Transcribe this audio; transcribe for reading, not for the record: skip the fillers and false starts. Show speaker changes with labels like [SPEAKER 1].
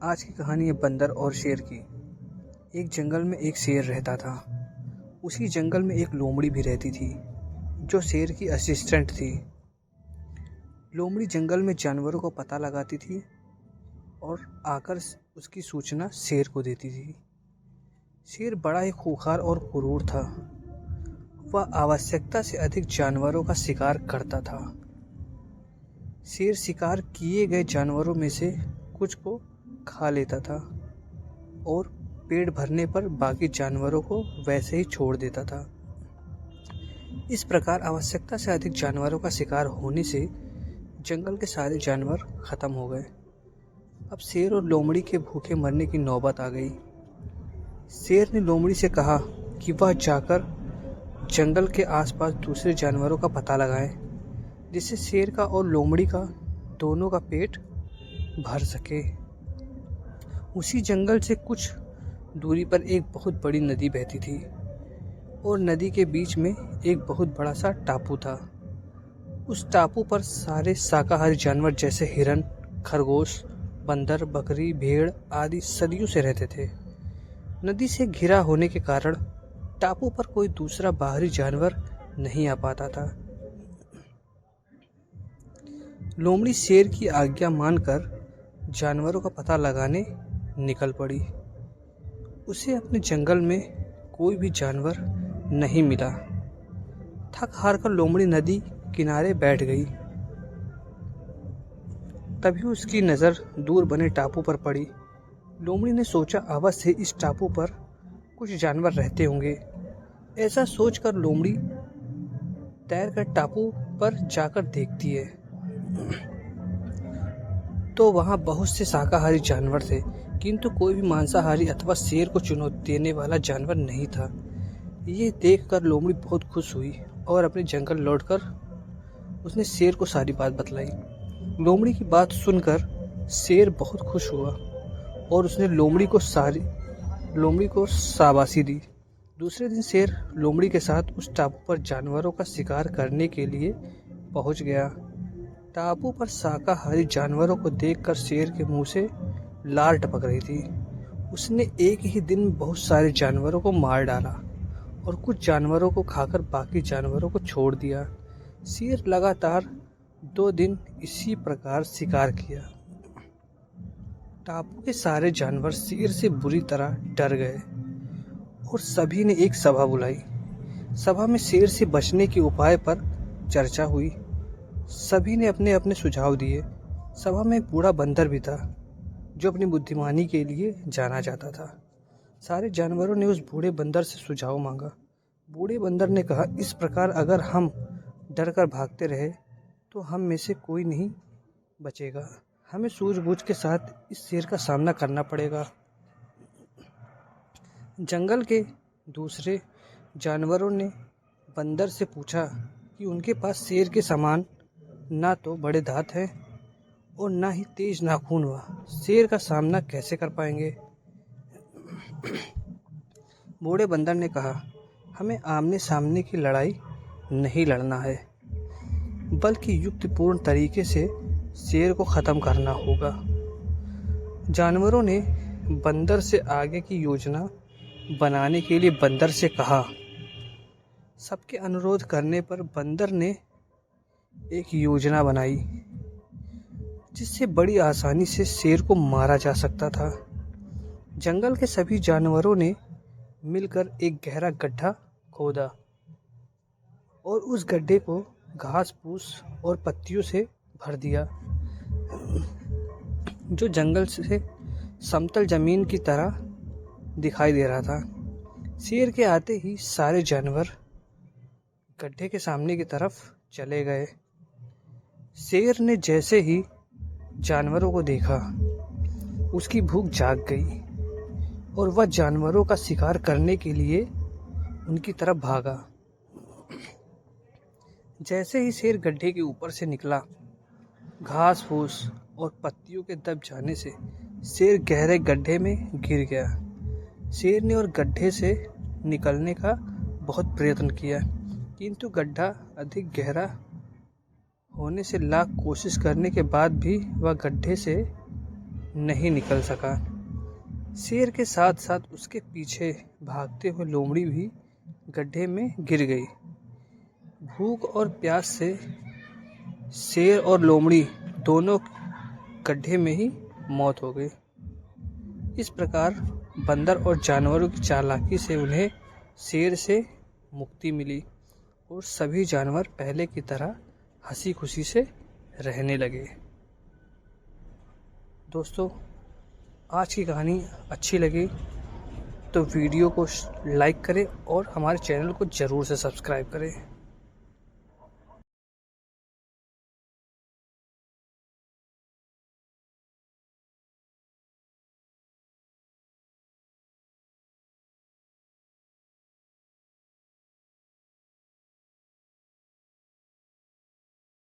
[SPEAKER 1] आज की कहानी है बंदर और शेर की। एक जंगल में एक शेर रहता था। उसी जंगल में एक लोमड़ी भी रहती थी, जो शेर की असिस्टेंट थी। लोमड़ी जंगल में जानवरों को पता लगाती थी और आकर उसकी सूचना शेर को देती थी। शेर बड़ा ही खूंखार और क्रूर था। वह आवश्यकता से अधिक जानवरों का शिकार करता था। शेर शिकार किए गए जानवरों में से कुछ को खा लेता था और पेट भरने पर बाकी जानवरों को वैसे ही छोड़ देता था। इस प्रकार आवश्यकता से अधिक जानवरों का शिकार होने से जंगल के सारे जानवर खत्म हो गए। अब शेर और लोमड़ी के भूखे मरने की नौबत आ गई। शेर ने लोमड़ी से कहा कि वह जाकर जंगल के आसपास दूसरे जानवरों का पता लगाए, जिससे शेर का और लोमड़ी का दोनों का पेट भर सके। उसी जंगल से कुछ दूरी पर एक बहुत बड़ी नदी बहती थी और नदी के बीच में एक बहुत बड़ा सा टापू था। उस टापू पर सारे शाकाहारी जानवर जैसे हिरन, खरगोश, बंदर, बकरी, भेड़ आदि सदियों से रहते थे। नदी से घिरा होने के कारण टापू पर कोई दूसरा बाहरी जानवर नहीं आ पाता था। लोमड़ी शेर की आज्ञा मानकर जानवरों का पता लगाने निकल पड़ी। उसे अपने जंगल में कोई भी जानवर नहीं मिला। थक हार कर लोमड़ी नदी किनारे बैठ गई। तभी उसकी नज़र दूर बने टापू पर पड़ी। लोमड़ी ने सोचा, अवश्य इस टापू पर कुछ जानवर रहते होंगे। ऐसा सोचकर लोमड़ी तैरकर टापू पर जाकर देखती है तो वहाँ बहुत से शाकाहारी जानवर थे, किंतु कोई भी मांसाहारी अथवा शेर को चुनौती देने वाला जानवर नहीं था। ये देखकर लोमड़ी बहुत खुश हुई और अपने जंगल लौटकर उसने शेर को सारी बात बतलाई। लोमड़ी की बात सुनकर शेर बहुत खुश हुआ और उसने लोमड़ी को शाबाशी दी। दूसरे दिन शेर लोमड़ी के साथ उस टापू पर जानवरों का शिकार करने के लिए पहुंच गया। टापू पर शाकाहारी जानवरों को देखकर शेर के मुंह से लार टपक रही थी। उसने एक ही दिन में बहुत सारे जानवरों को मार डाला और कुछ जानवरों को खाकर बाकी जानवरों को छोड़ दिया। शेर लगातार 2 दिन इसी प्रकार शिकार किया। टापू के सारे जानवर शेर से बुरी तरह डर गए और सभी ने एक सभा बुलाई। सभा में शेर से बचने के उपाय पर चर्चा हुई। सभी ने अपने अपने सुझाव दिए। सभा में बूढ़ा बंदर भी था, जो अपनी बुद्धिमानी के लिए जाना जाता था। सारे जानवरों ने उस बूढ़े बंदर से सुझाव मांगा। बूढ़े बंदर ने कहा, इस प्रकार अगर हम डर कर भागते रहे तो हम में से कोई नहीं बचेगा। हमें सूझबूझ के साथ इस शेर का सामना करना पड़ेगा। जंगल के दूसरे जानवरों ने बंदर से पूछा कि उनके पास शेर के समान ना तो बड़े दांत हैं और ना ही तेज नाखून, हुआ शेर का सामना कैसे कर पाएंगे। बूढ़े बंदर ने कहा, हमें आमने सामने की लड़ाई नहीं लड़ना है, बल्कि युक्तिपूर्ण तरीके से शेर को ख़त्म करना होगा। जानवरों ने बंदर से आगे की योजना बनाने के लिए बंदर से कहा। सबके अनुरोध करने पर बंदर ने एक योजना बनाई जिससे बड़ी आसानी से शेर को मारा जा सकता था। जंगल के सभी जानवरों ने मिलकर एक गहरा गड्ढा खोदा और उस गड्ढे को घास फूस और पत्तियों से भर दिया, जो जंगल से समतल जमीन की तरह दिखाई दे रहा था। शेर के आते ही सारे जानवर गड्ढे के सामने की तरफ चले गए। शेर ने जैसे ही जानवरों को देखा, उसकी भूख जाग गई और वह जानवरों का शिकार करने के लिए उनकी तरफ भागा। जैसे ही शेर गड्ढे के ऊपर से निकला, घास फूस और पत्तियों के दब जाने से शेर गहरे गड्ढे में गिर गया। शेर ने और गड्ढे से निकलने का बहुत प्रयत्न किया, किंतु गड्ढा अधिक गहरा होने से लाख कोशिश करने के बाद भी वह गड्ढे से नहीं निकल सका। शेर के साथ साथ उसके पीछे भागते हुए लोमड़ी भी गड्ढे में गिर गई। भूख और प्यास से शेर और लोमड़ी दोनों गड्ढे में ही मौत हो गई। इस प्रकार बंदर और जानवरों की चालाकी से उन्हें शेर से मुक्ति मिली और सभी जानवर पहले की तरह हंसी खुशी से रहने लगे। दोस्तों, आज की कहानी अच्छी लगी तो वीडियो को लाइक करें और हमारे चैनल को ज़रूर से सब्सक्राइब करें।